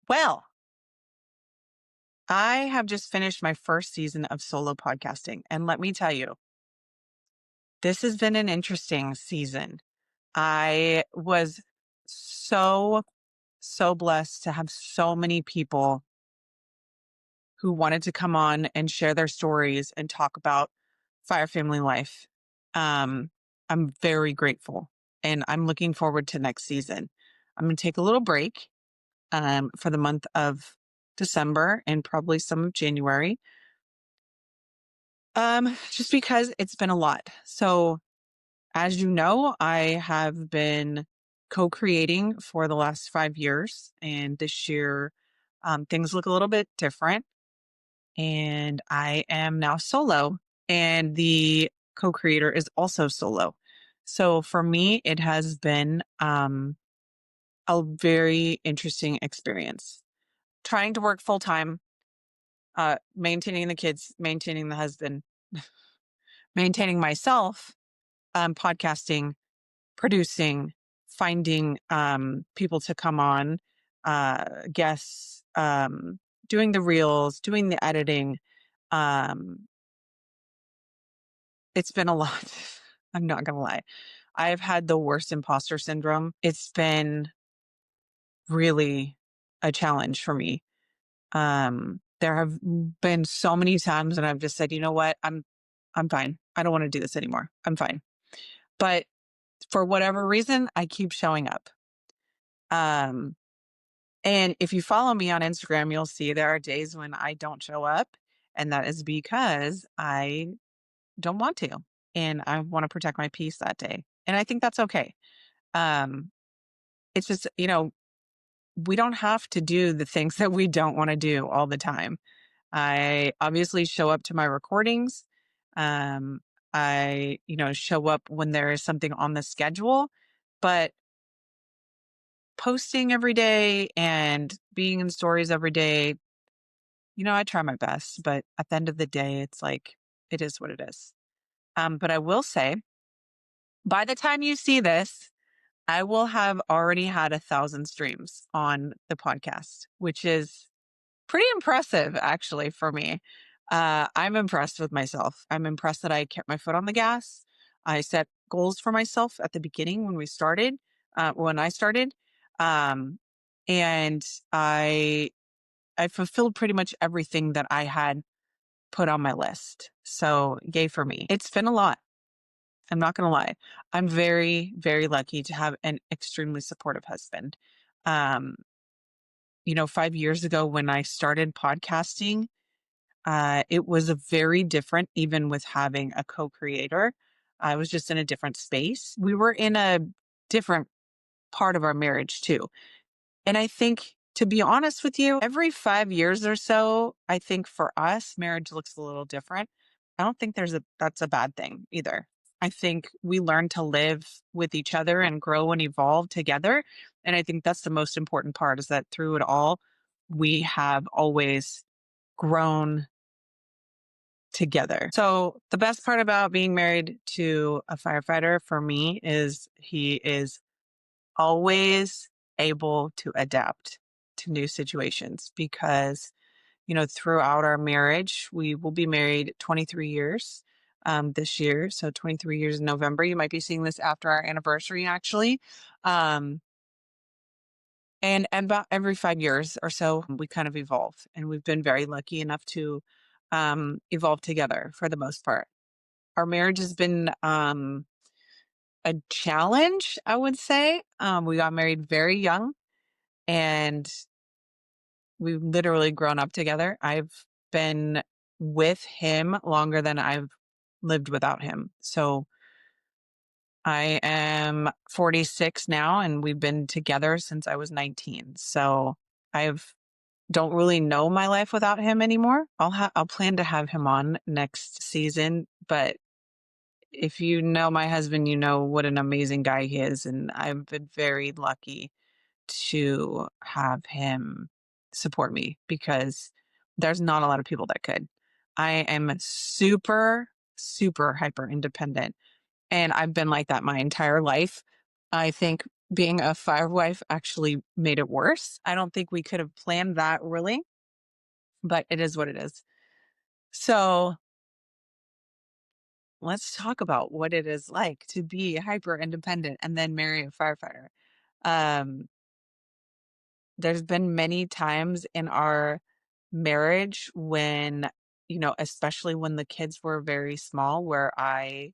Well, I have just finished my first season of solo podcasting. And let me tell you, this has been an interesting season. I was so blessed to have so many people who wanted to come on and share their stories and talk about fire family life. I'm very grateful and I'm looking forward to next season. I'm going to take a little break for the month of December and probably some of January. Just because it's been a lot. So, as you know, I have been co-creating for the last 5 years, and this year, things look a little bit different, and I am now solo, and the co-creator is also solo. So for me, it has been a very interesting experience. Trying to work full time, maintaining the kids, maintaining the husband, maintaining myself, podcasting, producing, finding people to come on, guests, doing the reels, doing the editing. Um, it's been a lot. I'm not going to lie. I've had the worst imposter syndrome. It's been really a challenge for me. There have been so many times when I've just said, you know what, I'm fine. I don't want to do this anymore. I'm fine. But for whatever reason, I keep showing up. Um, and if you follow me on Instagram, you'll see there are days when I don't show up, and that is because I don't want to, and I want to protect my peace that day. And I think that's okay. Um, it's just, we don't have to do the things that we don't want to do all the time. I obviously show up to my recordings. Um, I, show up when there is something on the schedule, but posting every day and being in stories every day, I try my best, but at the end of the day, it's like, it is what it is. But I will say, by the time you see this, I will have already had 1,000 streams on the podcast, which is pretty impressive actually for me. I'm impressed with myself. I'm impressed that I kept my foot on the gas. I set goals for myself at the beginning when I started. Um, and I fulfilled pretty much everything that I had put on my list. So yay for me. It's been a lot. I'm not going to lie. I'm very, very lucky to have an extremely supportive husband. Um, 5 years ago when I started podcasting, it was a very different, even with having a co-creator. I was just in a different space. We were in a different part of our marriage too. And I think, to be honest with you, every 5 years or so, I think for us, marriage looks a little different. I don't think that's a bad thing either. I think we learn to live with each other and grow and evolve together. And I think that's the most important part, is that through it all, we have always grown together. So the best part about being married to a firefighter for me is he is always able to adapt to new situations, because, throughout our marriage, we will be married 23 years this year. So 23 years in November. You might be seeing this after our anniversary, actually. Um, and about every 5 years or so, we kind of evolve. And we've been very lucky enough to evolve together for the most part. Our marriage has been a challenge, I would say. We got married very young, and we've literally grown up together. I've been with him longer than I've lived without him. So I am 46 now, and we've been together since I was 19. So I've don't really know my life without him anymore. I'll plan to have him on next season, but if you know my husband, you know what an amazing guy he is. And I've been very lucky to have him support me, because there's not a lot of people that could. I am super, super hyper independent. And I've been like that my entire life. I think being a firewife actually made it worse. I don't think we could have planned that really, but it is what it is. So let's talk about what it is like to be hyper independent and then marry a firefighter. Um, there's been many times in our marriage when, especially when the kids were very small, where I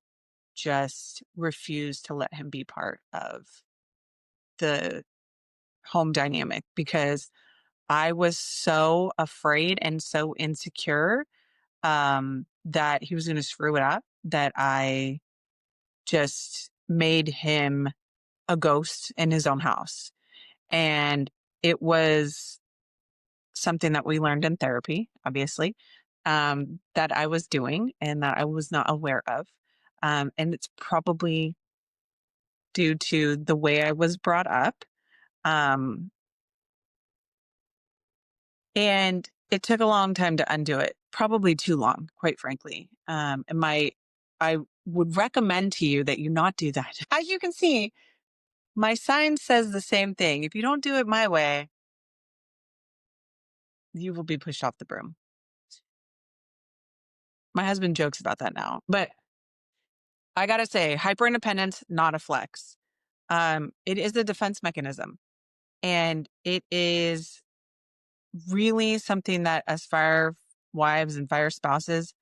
just refused to let him be part of the home dynamic because I was so afraid and so insecure that he was going to screw it up that I just made him a ghost in his own house. And it was something that we learned in therapy, obviously, that I was doing and that I was not aware of. And it's probably due to the way I was brought up. Um, and it took a long time to undo it, probably too long, quite frankly. I would recommend to you that you not do that. As you can see, my sign says the same thing. If you don't do it my way, you will be pushed off the broom. My husband jokes about that now, but I gotta say, hyper independence, not a flex. It is a defense mechanism, and it is really something that as fire wives and fire spouses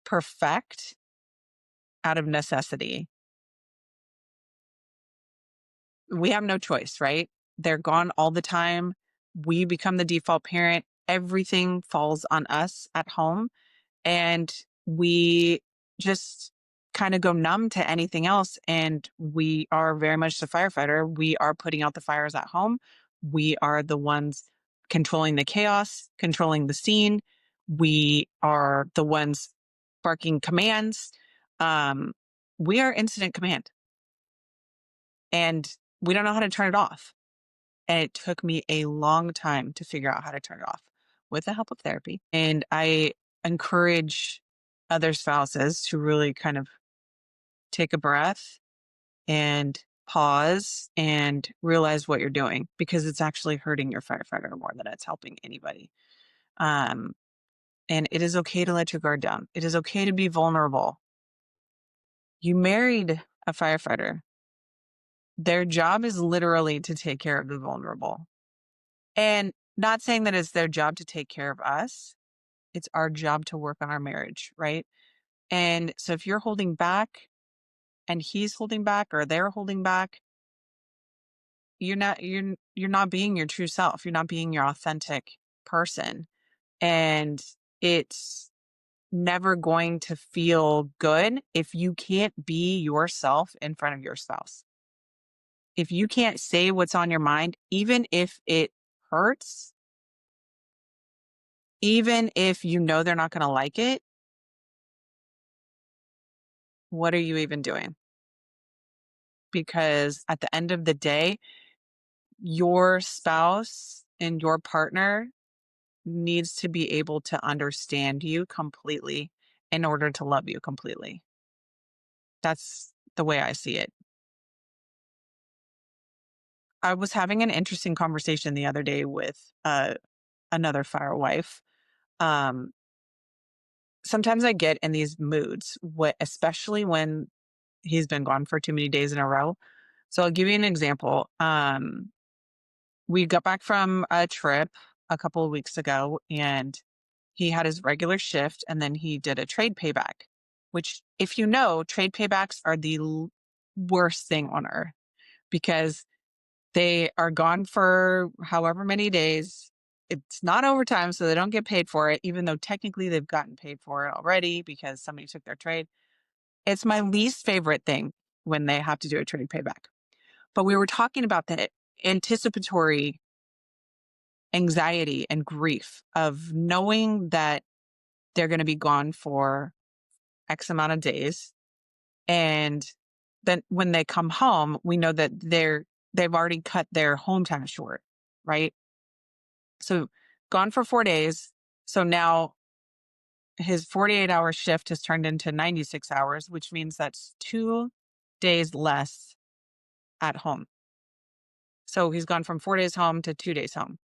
perfect out of necessity. We have no choice, right? They're gone all the time. We become the default parent. Everything falls on us at home. And we just kind of go numb to anything else. And we are very much the firefighter. We are putting out the fires at home. We are the ones controlling the chaos, controlling the scene. We are the ones barking commands. Um, we are incident command and we don't know how to turn it off. And it took me a long time to figure out how to turn it off with the help of therapy. And I encourage other spouses to really kind of take a breath and pause and realize what you're doing because it's actually hurting your firefighter more than it's helping anybody. Um, and it is okay to let your guard down. It is okay to be vulnerable. You married a firefighter. Their job is literally to take care of the vulnerable. And not saying that it's their job to take care of us. It's our job to work on our marriage, right? And so if you're holding back and he's holding back or they're holding back, you're not being your true self. You're not being your authentic person. And it's never going to feel good if you can't be yourself in front of your spouse. If you can't say what's on your mind, even if it hurts, even if you know they're not going to like it, what are you even doing? Because at the end of the day, your spouse and your partner needs to be able to understand you completely in order to love you completely. That's the way I see it. I was having an interesting conversation the other day with another fire wife. Um, sometimes I get in these moods, especially when he's been gone for too many days in a row. So I'll give you an example. We got back from a trip a couple of weeks ago and he had his regular shift and then he did a trade payback, which, if you know, trade paybacks are the worst thing on earth because they are gone for however many days. It's not overtime, so they don't get paid for it, even though technically they've gotten paid for it already because somebody took their trade. It's my least favorite thing when they have to do a trade payback. But we were talking about the anticipatory anxiety and grief of knowing that they're going to be gone for X amount of days. And then when they come home, we know that they've already cut their home time short, right? So gone for 4 days. So now his 48-hour shift has turned into 96 hours, which means that's 2 days less at home. So he's gone from 4 days home to 2 days home.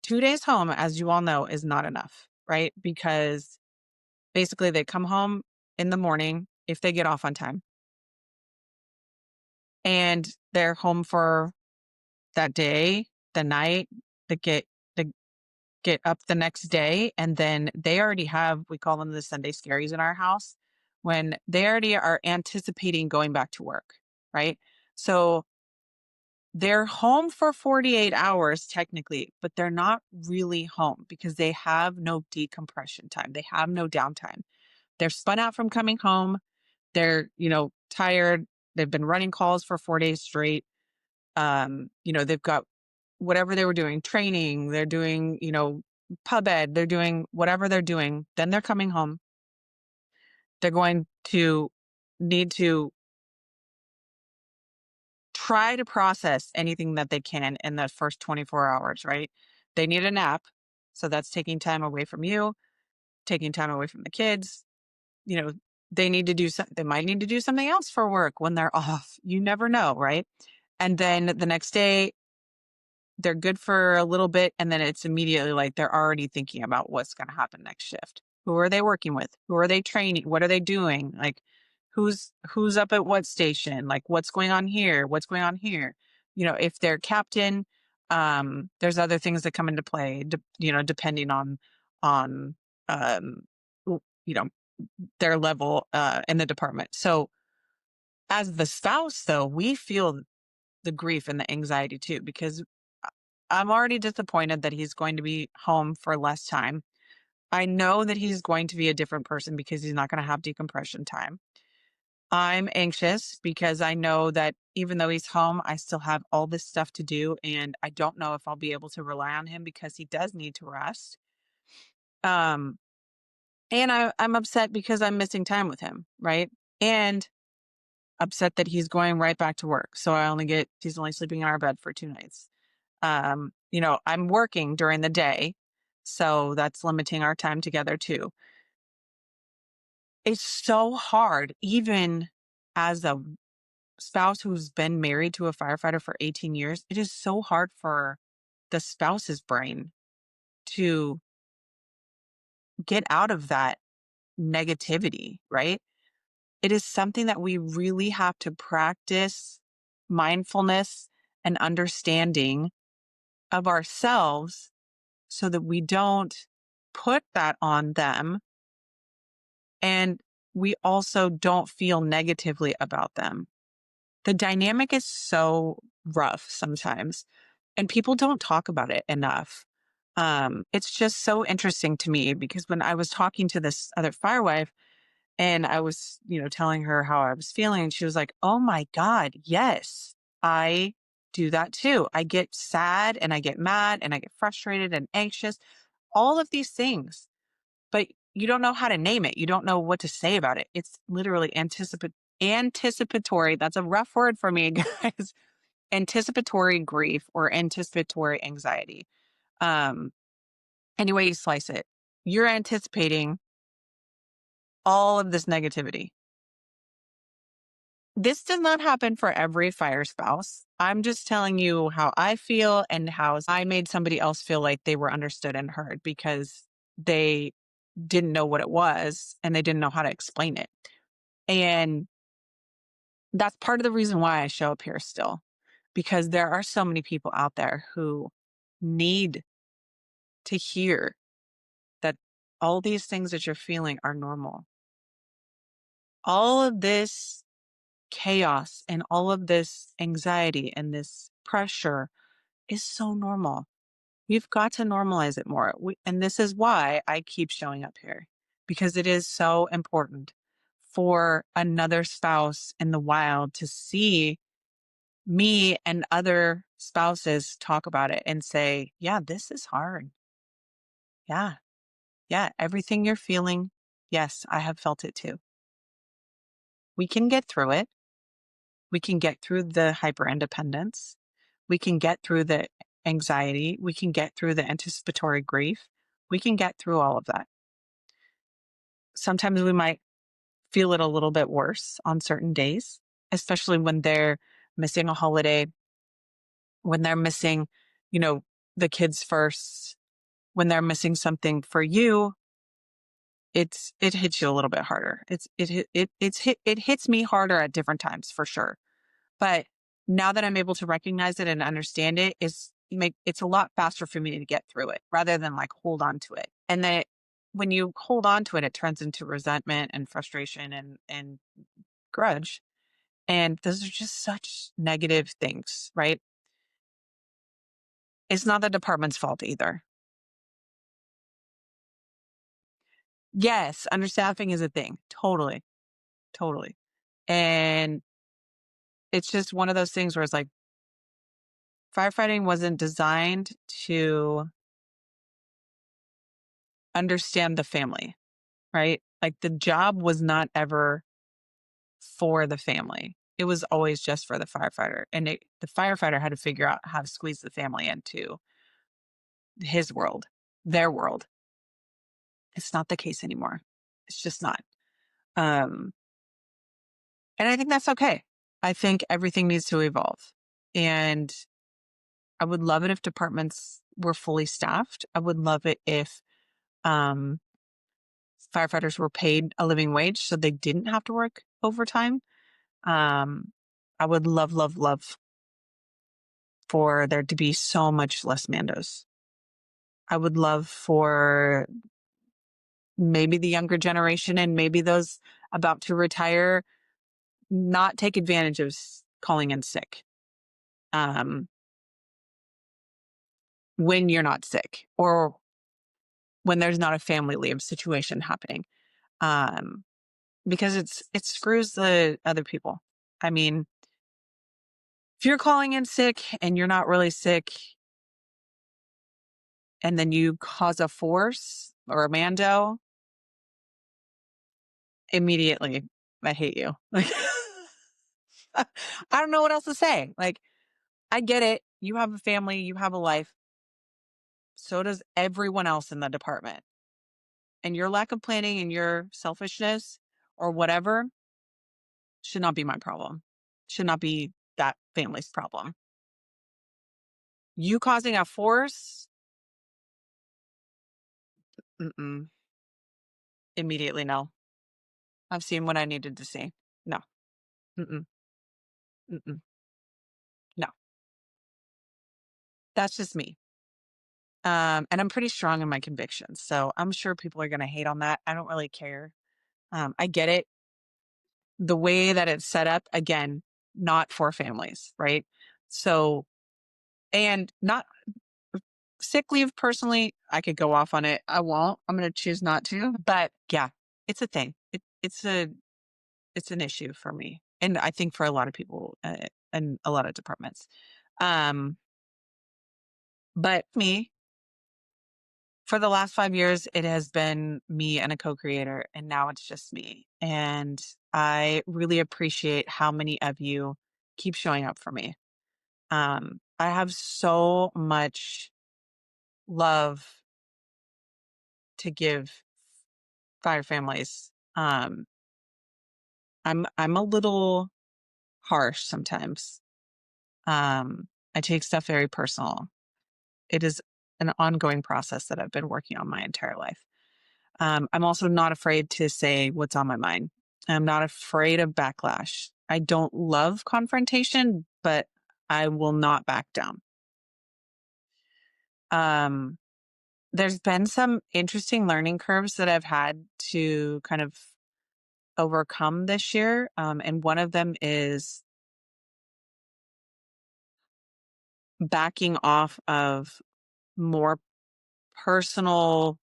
2 days home, as you all know, is not enough, right? Because basically they come home in the morning if they get off on time and they're home for that day, the night, the get up the next day, and then they already have, we call them the Sunday scaries in our house, when they already are anticipating going back to work, right? So they're home for 48 hours technically, but they're not really home because they have no decompression time. They have no downtime. They're spun out from coming home. They're, tired. They've been running calls for 4 days straight. They've got whatever they were doing, training, they're doing, pub ed, they're doing whatever they're doing. Then they're coming home. They're going to need to try to process anything that they can in that first 24 hours, right? They need a nap. So that's taking time away from you, taking time away from the kids. You know, they might need to do something else for work when they're off. You never know, right? And then the next day, they're good for a little bit, and then it's immediately like they're already thinking about what's going to happen next shift. Who are they working with? Who are they training? What are they doing? Like who's up at what station? Like what's going on here? What's going on here? If they're captain, there's other things that come into play, depending on um w- you know their level in the department. So as the spouse though, we feel the grief and the anxiety too, because I'm already disappointed that he's going to be home for less time. I know that he's going to be a different person because he's not going to have decompression time. I'm anxious because I know that even though he's home, I still have all this stuff to do. And I don't know if I'll be able to rely on him because he does need to rest. Um, and I'm upset because I'm missing time with him, right? And upset that he's going right back to work. So he's only sleeping in our bed for 2 nights. I'm working during the day, so that's limiting our time together too. It's so hard, even as a spouse who's been married to a firefighter for 18 years, it is so hard for the spouse's brain to get out of that negativity, right? It is something that we really have to practice mindfulness and understanding of ourselves so that we don't put that on them, and we also don't feel negatively about them. The dynamic is so rough sometimes, and people don't talk about it enough. It's just so interesting to me because when I was talking to this other firewife and I was, telling her how I was feeling, and she was like, "Oh my God, yes, I do that too. I get sad and I get mad and I get frustrated and anxious, all of these things." But you don't know how to name it. You don't know what to say about it. It's literally anticipatory. That's a rough word for me, guys. Anticipatory grief or anticipatory anxiety. Um, any way you slice it, you're anticipating all of this negativity. This does not happen for every fire spouse. I'm just telling you how I feel and how I made somebody else feel like they were understood and heard because they didn't know what it was and they didn't know how to explain it. And that's part of the reason why I show up here still, because there are so many people out there who need to hear that all these things that you're feeling are normal. All of this chaos and all of this anxiety and this pressure is so normal. You've got to normalize it more. And this is why I keep showing up here, because it is so important for another spouse in the wild to see me and other spouses talk about it and say, yeah, this is hard. Yeah. Yeah. Everything you're feeling. Yes, I have felt it too. We can get through it. We can get through the hyper independence. We can get through the anxiety. We can get through the anticipatory grief. We can get through all of that. Sometimes we might feel it a little bit worse on certain days, especially when they're missing a holiday. when they're missing, you know, the kids first, when they're missing something for you, it hits you a little bit harder. It hits me harder at different times for sure. But now that I'm able to recognize it and understand it, it's a lot faster for me to get through it rather than like hold on to it. And then when you hold on to it, it turns into resentment and frustration and grudge. And those are just such negative things, right? It's not the department's fault either. Yes, understaffing is a thing. Totally. Totally. And it's just one of those things where it's like firefighting wasn't designed to understand the family, right? Like the job was not ever for the family. It was always just for the firefighter. And the firefighter had to figure out how to squeeze the family into his world, their world. It's not the case anymore. It's just not. Um, and I think that's okay. I think everything needs to evolve. And I would love it if departments were fully staffed. I would love it if um, firefighters were paid a living wage so they didn't have to work overtime. I would love, love, love for there to be so much less Mandos. I would love for maybe the younger generation and maybe those about to retire not take advantage of calling in sick when you're not sick or when there's not a family leave situation happening. Um, because it screws the other people. I mean, if you're calling in sick and you're not really sick, and then you cause a force or a Mando, immediately, I hate you. Like, I don't know what else to say. Like, I get it. You have a family, you have a life. So does everyone else in the department. And your lack of planning and your selfishness or whatever should not be my problem. Should not be that family's problem. You causing a force, mm-mm, immediately no. I've seen what I needed to see. No. Mm-mm, mm-mm, no. That's just me. And I'm pretty strong in my convictions. So I'm sure people are going to hate on that. I don't really care. I get it. The way that it's set up, again, not for families, right? So, and not sick leave personally, I could go off on it. I won't. I'm going to choose not to. But yeah, it's a thing. It's an issue for me. And I think for a lot of people and a lot of departments. Um, but me, for the last 5 years, it has been me and a co-creator, and now it's just me. And I really appreciate how many of you keep showing up for me. I have so much love to give fire families. I'm a little harsh sometimes. I take stuff very personal. It is an ongoing process that I've been working on my entire life. I'm also not afraid to say what's on my mind. I'm not afraid of backlash. I don't love confrontation, but I will not back down. Um, there's been some interesting learning curves that I've had to kind of overcome this year. And one of them is backing off of more personal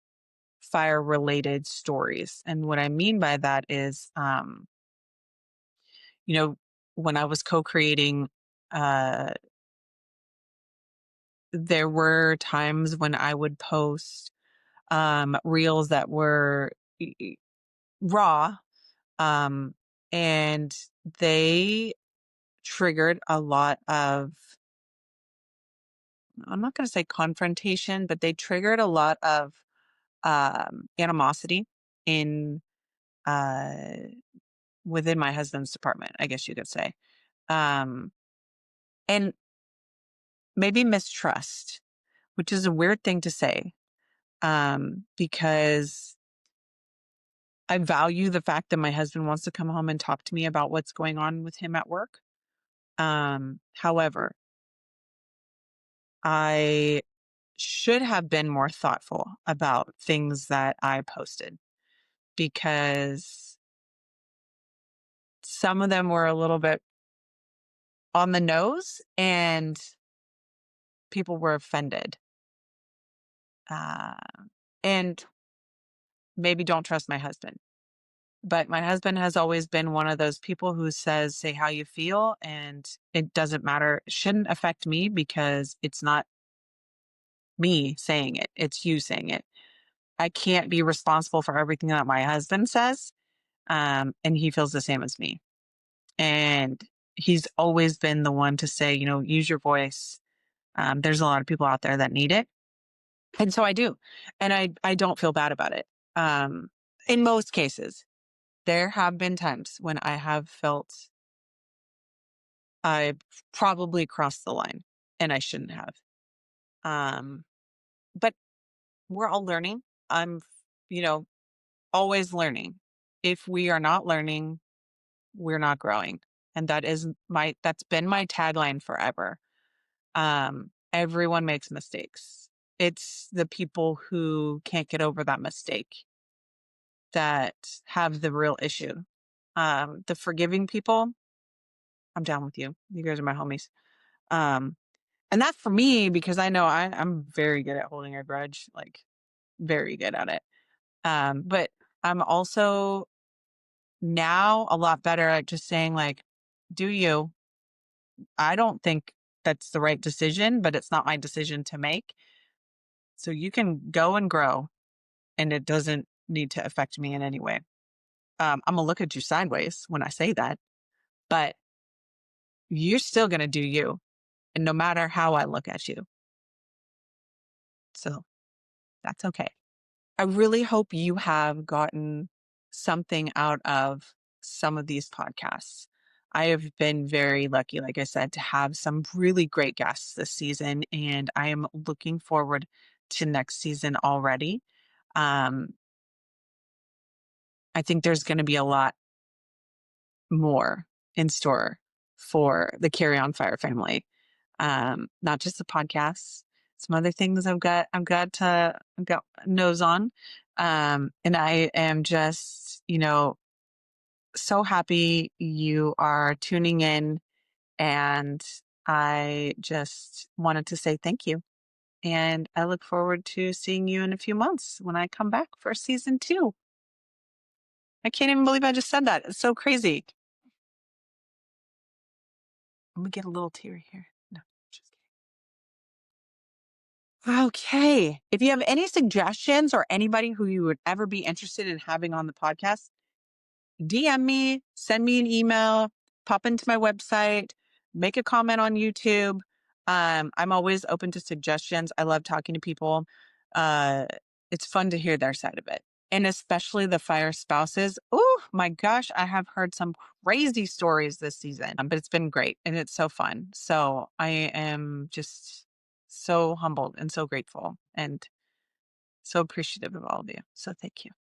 fire related stories. And what I mean by that is, you know, when I was co-creating, uh, there were times when I would post reels that were raw, um, and they triggered a lot of, I'm not going to say confrontation, but they triggered a lot of animosity in uh, within my husband's department, I guess you could say. Um, and maybe mistrust, which is a weird thing to say, because I value the fact that my husband wants to come home and talk to me about what's going on with him at work. However, I should have been more thoughtful about things that I posted because some of them were a little bit on the nose and people were offended. Uh, and maybe don't trust my husband. But my husband has always been one of those people who says, say how you feel, and it doesn't matter. It shouldn't affect me because it's not me saying it, it's you saying it. I can't be responsible for everything that my husband says. And he feels the same as me. And he's always been the one to say, use your voice. There's a lot of people out there that need it. And so I do. And I don't feel bad about it. In most cases, there have been times when I have felt I've probably crossed the line and I shouldn't have. Um, but we're all learning. I'm, you know, always learning. If we are not learning, we're not growing. And that's been my tagline forever. Everyone makes mistakes. It's the people who can't get over that mistake that have the real issue. The forgiving people, I'm down with you. You guys are my homies. Um, and that's for me because I know I'm very good at holding a grudge, like very good at it. But I'm also now a lot better at just saying like, do you? I don't think that's the right decision, but it's not my decision to make. So you can go and grow and it doesn't need to affect me in any way. I'm going to look at you sideways when I say that, but you're still going to do you. And no matter how I look at you. So that's okay. I really hope you have gotten something out of some of these podcasts. I have been very lucky, like I said, to have some really great guests this season, and I am looking forward to next season already. Um, I think there's going to be a lot more in store for the Carry On Fire family. Not just the podcasts, some other things I've got nose on. And I am just, so happy you are tuning in, and I just wanted to say thank you. And I look forward to seeing you in a few months when I come back for season 2. I can't even believe I just said that. It's so crazy. I'm gonna get a little teary here. No, just kidding. Okay. If you have any suggestions or anybody who you would ever be interested in having on the podcast, DM me, send me an email, pop into my website, make a comment on YouTube. I'm always open to suggestions. I love talking to people. Uh, it's fun to hear their side of it. And especially the fire spouses. Oh my gosh, I have heard some crazy stories this season, but it's been great and it's so fun. So I am just so humbled and so grateful and so appreciative of all of you. So thank you.